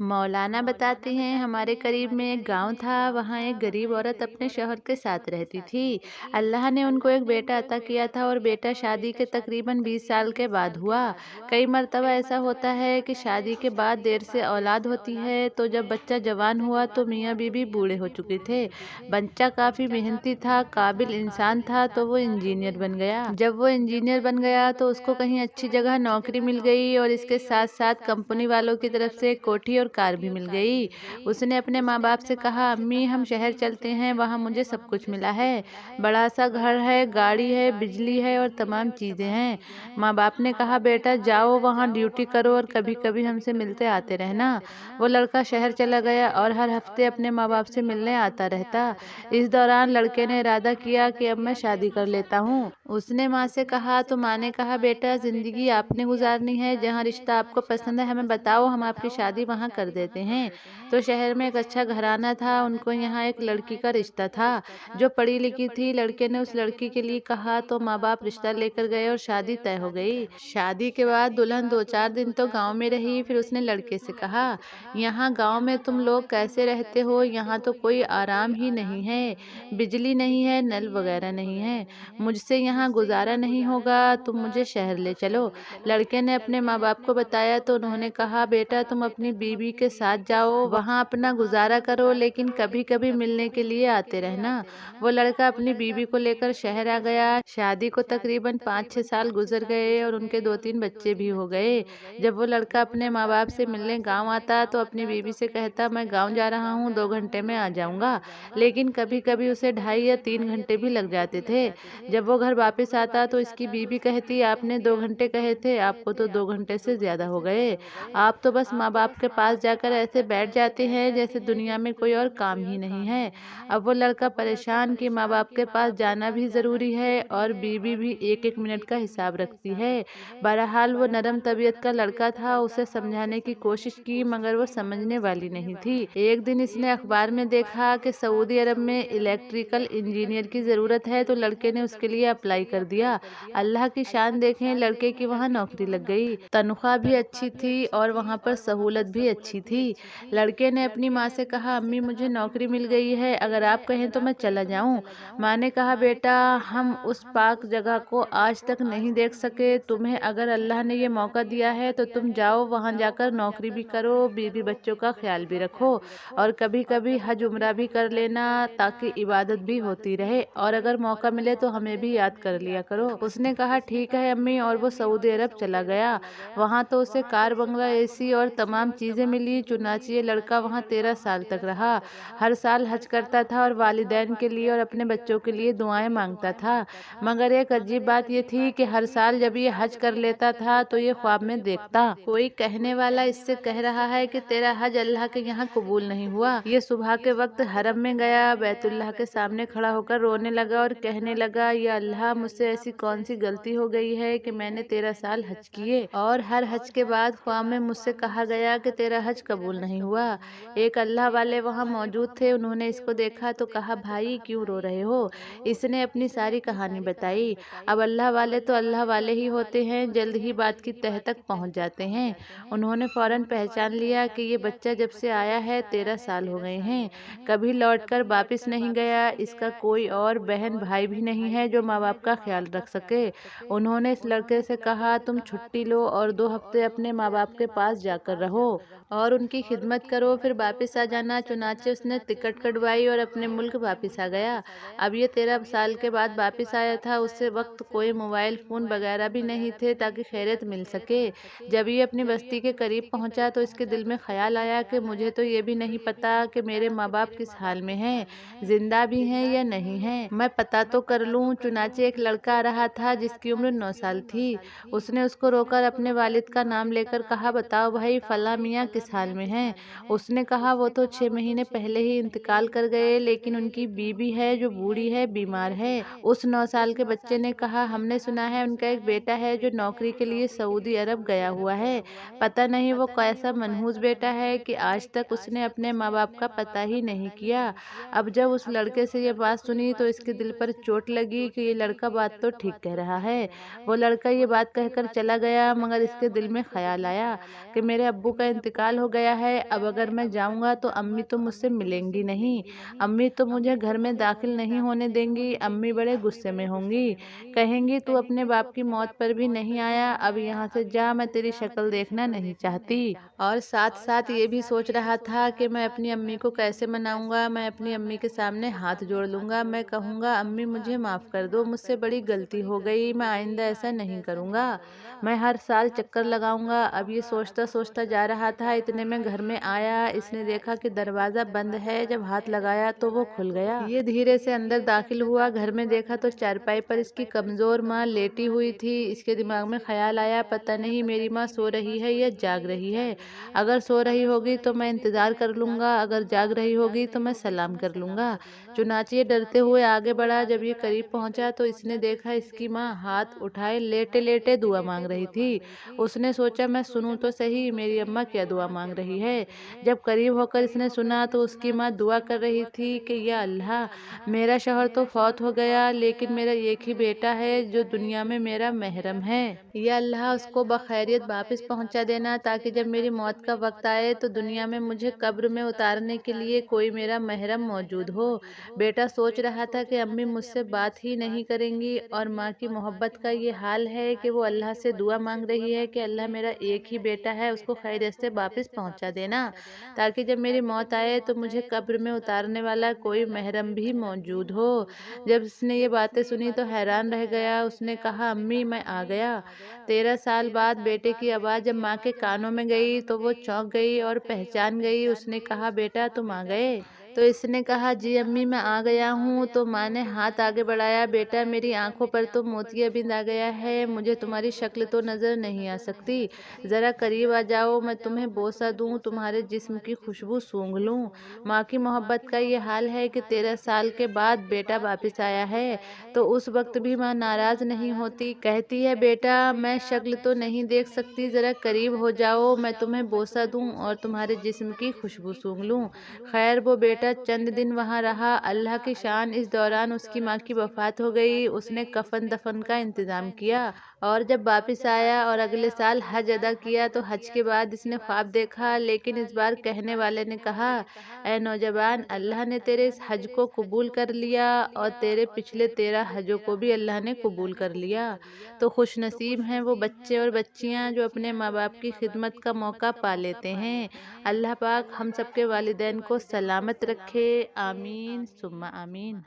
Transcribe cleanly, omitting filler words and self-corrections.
मौलाना बताते हैं हमारे करीब में एक गांव था। वहाँ एक गरीब औरत अपने शौहर के साथ रहती थी। अल्लाह ने उनको एक बेटा अता किया था और बेटा शादी के तकरीबन 20 साल के बाद हुआ। कई मर्तबा ऐसा होता है कि शादी के बाद देर से औलाद होती है, तो जब बच्चा जवान हुआ तो मियाँ बीवी बूढ़े हो चुके थे। बच्चा काफ़ी मेहनती था, काबिल इंसान था, तो वो इंजीनियर बन गया। जब वो इंजीनियर बन गया तो उसको कहीं अच्छी जगह नौकरी मिल गई और इसके साथ साथ कंपनी वालों की तरफ से कोठी और कार भी मिल गई। उसने अपने माँ बाप से कहा, अम्मी हम शहर चलते हैं, वहाँ मुझे सब कुछ मिला है। बड़ा सा घर है, गाड़ी है, बिजली है और तमाम चीज़ें हैं। माँ बाप ने कहा, बेटा जाओ वहाँ ड्यूटी करो और कभी कभी हमसे मिलते आते रहना। वो लड़का शहर चला गया और हर हफ्ते अपने माँ बाप से मिलने आता रहता। इस दौरान लड़के ने इरादा किया कि अब मैं शादी कर लेता हूँ। उसने माँ से कहा तो माँ ने कहा, बेटा जिंदगी आपने गुजारनी है, जहाँ रिश्ता आपको पसंद है हमें बताओ, हम आपकी शादी वहाँ कर देते हैं। तो शहर में एक अच्छा घराना था, उनको यहाँ एक लड़की का रिश्ता था जो पढ़ी लिखी थी। लड़के ने उस लड़की के लिए कहा तो माँ बाप रिश्ता लेकर गए और शादी तय हो गई। शादी के बाद दुल्हन 2-4 दिन तो गांव में रही। फिर उसने लड़के से कहा, यहाँ गांव में तुम लोग कैसे रहते हो? यहाँ तो कोई आराम ही नहीं है, बिजली नहीं है, नल वगैरह नहीं है, मुझसे यहाँ गुजारा नहीं होगा, तुम मुझे शहर ले चलो। लड़के ने अपने माँ बाप को बताया तो उन्होंने कहा, बेटा तुम अपनी बीवी के साथ जाओ, वहाँ अपना गुजारा करो, लेकिन कभी कभी मिलने के लिए आते रहना। वो लड़का अपनी बीवी को लेकर शहर आ गया। शादी को तकरीबन 5-6 साल गुजर गए और उनके 2-3 बच्चे भी हो गए। जब वो लड़का अपने माँ बाप से मिलने गाँव आता तो अपनी बीवी से कहता, मैं गाँव जा रहा हूँ, 2 घंटे में आ जाऊँगा। लेकिन कभी कभी उसे 2.5 या 3 घंटे भी लग जाते थे। जब वो घर वापस आता तो इसकी बीवी कहती, आपने 2 घंटे कहे थे, आपको तो 2 घंटे से ज्यादा हो गए। आप तो बस माँ बाप के पास जाकर ऐसे बैठ जाते हैं जैसे दुनिया में कोई और काम ही नहीं है। अब वो लड़का परेशान कि माँ बाप के पास जाना भी जरूरी है और बीवी भी एक एक मिनट का हिसाब रखती है। बहरहाल वो नरम तबीयत का लड़का था, उसे समझाने की कोशिश की मगर वो समझने वाली नहीं थी। एक दिन इसने अखबार में देखा कि सऊदी अरब में इलेक्ट्रिकल इंजीनियर की ज़रूरत है, तो लड़के ने उसके लिए अप्लाई कर दिया। अल्लाह की शान देखें, लड़के की वहाँ नौकरी लग गई, तनख्वाह भी अच्छी थी और वहाँ पर सहूलत भी अच्छी थी। लड़के ने अपनी माँ से कहा, अम्मी मुझे नौकरी मिल गई है, अगर आप कहें तो मैं चला जाऊँ। माँ ने कहा, बेटा हम उस पाक जगह को आज तक नहीं देख सके, तुम्हें अगर अल्लाह ने ये मौका दिया है तो तुम जाओ, वहाँ जाकर नौकरी भी करो, बीवी बच्चों का ख्याल भी रखो और कभी कभी हज उम्रा भी कर लेना, ताकि इबादत भी होती रहे और अगर मौका मिले तो हमें भी याद कर लिया करो। उसने कहा, ठीक है अम्मी, और वो सऊदी अरब चला गया। वहाँ तो उसे कार बंगला, एसी और तमाम चीज़ें मिली। चुनाचे ये लड़का वहाँ 13 साल तक रहा। हर साल हज करता था और वालिदैन के लिए और अपने बच्चों के लिए दुआएं मांगता था। मगर एक अजीब बात ये थी कि हर साल जब ये हज कर लेता था तो ये ख्वाब में देखता, कोई कहने वाला इससे कह रहा है कि तेरा हज अल्लाह के यहाँ कबूल नहीं हुआ। ये सुबह के वक्त हरम में गया, बैतुल्लाह के सामने खड़ा होकर रोने लगा और कहने लगा, या अल्लाह मुझसे ऐसी कौन सी गलती हो गई है कि मैंने 13 साल हज किए और हर हज के बाद ख्वाब में मुझसे कहा गया कि तेरा हज कबूल नहीं हुआ। एक अल्लाह वाले वहाँ मौजूद थे, उन्होंने इसको देखा तो कहा, भाई क्यों रो रहे हो? इसने अपनी सारी कहानी बताई। अब अल्लाह वाले तो अल्लाह वाले ही होते हैं, जल्द ही बात की तह तक पहुँच जाते हैं। उन्होंने फौरन पहचान लिया कि ये बच्चा जब से आया है 13 साल हो गए हैं, कभी लौटकर वापस नहीं गया। इसका कोई और बहन भाई भी नहीं है जो माँ बाप का ख्याल रख सके। उन्होंने इस लड़के से कहा, तुम छुट्टी लो और 2 हफ्ते अपने माँ बाप के पास जाकर रहो और उनकी खिदमत करो, फिर वापस आ जाना। चुनाचे उसने टिकट कटवाई और अपने मुल्क वापस आ गया। अब ये 13 साल के बाद वापस आया था। उससे वक्त कोई मोबाइल फ़ोन वगैरह भी नहीं थे ताकि खैरियत मिल सके। जब ये अपनी बस्ती के करीब पहुंचा तो इसके दिल में ख्याल आया कि मुझे तो ये भी नहीं पता कि मेरे माँ बाप किस हाल में हैं, जिंदा भी हैं या नहीं हैं, मैं पता तो कर लूँ। चुनाचे एक लड़का आ रहा था जिसकी उम्र 9 साल थी। उसने उसको रोकर अपने वालिद का नाम लेकर कहा, बताओ भाई फला मियाँ किस हाल में हैं? उसने कहा, वो तो 6 महीने पहले ही इंतकाल कर गए, लेकिन उनकी बीबी है जो बूढ़ी है, बीमार है। उस 9 साल के बच्चे ने कहा, हमने सुना है उनका एक बेटा है जो नौकरी के लिए सऊदी अरब गया हुआ है, पता नहीं वो कैसा मनहूस बेटा है कि आज तक उसने अपने माँ बाप का पता ही नहीं किया। अब जब उस लड़के से ये बात सुनी तो इसके दिल पर चोट लगी कि ये लड़का बात तो ठीक कह रहा है। वो लड़का ये बात कहकर चला गया, मगर इसके दिल में ख्याल आया कि मेरे अब्बू का इंतकाल साल हो गया है, अब अगर मैं जाऊँगा तो अम्मी तो मुझसे मिलेंगी नहीं। अम्मी तो मुझे घर में दाखिल नहीं होने देंगी। अम्मी बड़े गुस्से में होंगी, कहेंगी तू अपने बाप की मौत पर भी नहीं आया, अब यहाँ से जा, मैं तेरी शक्ल देखना नहीं चाहती। और साथ-साथ ये भी सोच रहा था कि मैं अपनी अम्मी को कैसे मनाऊँगा। मैं अपनी अम्मी के सामने हाथ जोड़ लूँगा। मैं कहूँगा अम्मी मुझे माफ़ कर दो, मुझसे बड़ी गलती हो गई, मैं आइंदा ऐसा नहीं करूँगा। मैं हर साल चक्कर लगाऊँगा। अब ये सोचता-सोचता जा रहा था, इतने में घर में आया। इसने देखा कि दरवाज़ा बंद है, जब हाथ लगाया तो वो खुल गया। ये धीरे से अंदर दाखिल हुआ। घर में देखा तो चारपाई पर इसकी कमज़ोर माँ लेटी हुई थी। इसके दिमाग में ख़्याल आया, पता नहीं मेरी माँ सो रही है या जाग रही है। अगर सो रही होगी तो मैं इंतज़ार कर लूँगा, अगर जाग रही होगी तो मैं सलाम कर लूँगा। चुनांचे ये डरते हुए आगे बढ़ा। जब ये करीब पहुँचा तो इसने देखा इसकी माँ हाथ उठाए लेटे-लेटे दुआ माँग रही थी। उसने सोचा मैं सुनूँ तो सही, मेरी अम्मा क्या दुआ माँग रही है। जब करीब होकर इसने सुना तो उसकी माँ दुआ कर रही थी कि या अल्लाह, मेरा शौहर तो फौत हो गया, लेकिन मेरा एक ही बेटा है जो दुनिया में मेरा महरम है। या अल्लाह, उसको बखैरियत वापस पहुँचा देना, ताकि जब मेरी मौत का वक्त आए तो दुनिया में मुझे कब्र में उतारने के लिए कोई मेरा महरम मौजूद हो। बेटा सोच रहा था कि अम्मी मुझसे बात ही नहीं करेंगी, और माँ की मोहब्बत का ये हाल है कि वो अल्लाह से दुआ मांग रही है कि अल्लाह, मेरा एक ही बेटा है, उसको खैरियत से वापस पहुँचा देना, ताकि जब मेरी मौत आए तो मुझे कब्र में उतारने वाला कोई महरम भी मौजूद हो। जब उसने ये बातें सुनी तो हैरान रह गया। उसने कहा अम्मी मैं आ गया। 13 साल बाद बेटे की आवाज़ जब माँ के कानों में गई तो वो चौंक गई और पहचान गई। उसने कहा बेटा तुम आ गए? तो इसने कहा जी अम्मी मैं आ गया हूँ। तो माँ ने हाथ आगे बढ़ाया, बेटा मेरी आंखों पर तो मोतियाबिंद आ गया है, मुझे तुम्हारी शक्ल तो नज़र नहीं आ सकती, ज़रा करीब आ जाओ, मैं तुम्हें बोसा दूँ, तुम्हारे जिस्म की खुशबू सूंघ लूँ। माँ की मोहब्बत का ये हाल है कि 13 साल के बाद बेटा वापस आया है, तो उस वक्त भी माँ नाराज़ नहीं होती, कहती है बेटा मैं शक्ल तो नहीं देख सकती, ज़रा करीब हो जाओ, मैं तुम्हें बोसा दूँ और तुम्हारे जिस्म की खुशबू सूंघ लूँ। खैर वो बेटा चंद दिन वहाँ रहा। अल्लाह की शान, इस दौरान उसकी माँ की वफ़ात हो गई। उसने कफन दफन का इंतज़ाम किया और जब वापस आया और अगले साल हज अदा किया तो हज के बाद इसने ख्वाब देखा, लेकिन इस बार कहने वाले ने कहा, ए नौजवान, अल्लाह ने तेरे इस हज को कबूल कर लिया और तेरे पिछले 13 हजों को भी अल्लाह ने कबूल कर लिया। तो खुशनसीब हैं वो बच्चे और बच्चियां जो अपने माँ बाप की खिदमत का मौका पा लेते हैं। अल्लाह पाक हम सबके वालिदैन को सलामत रखे। आमीन सुम्मा आमीन।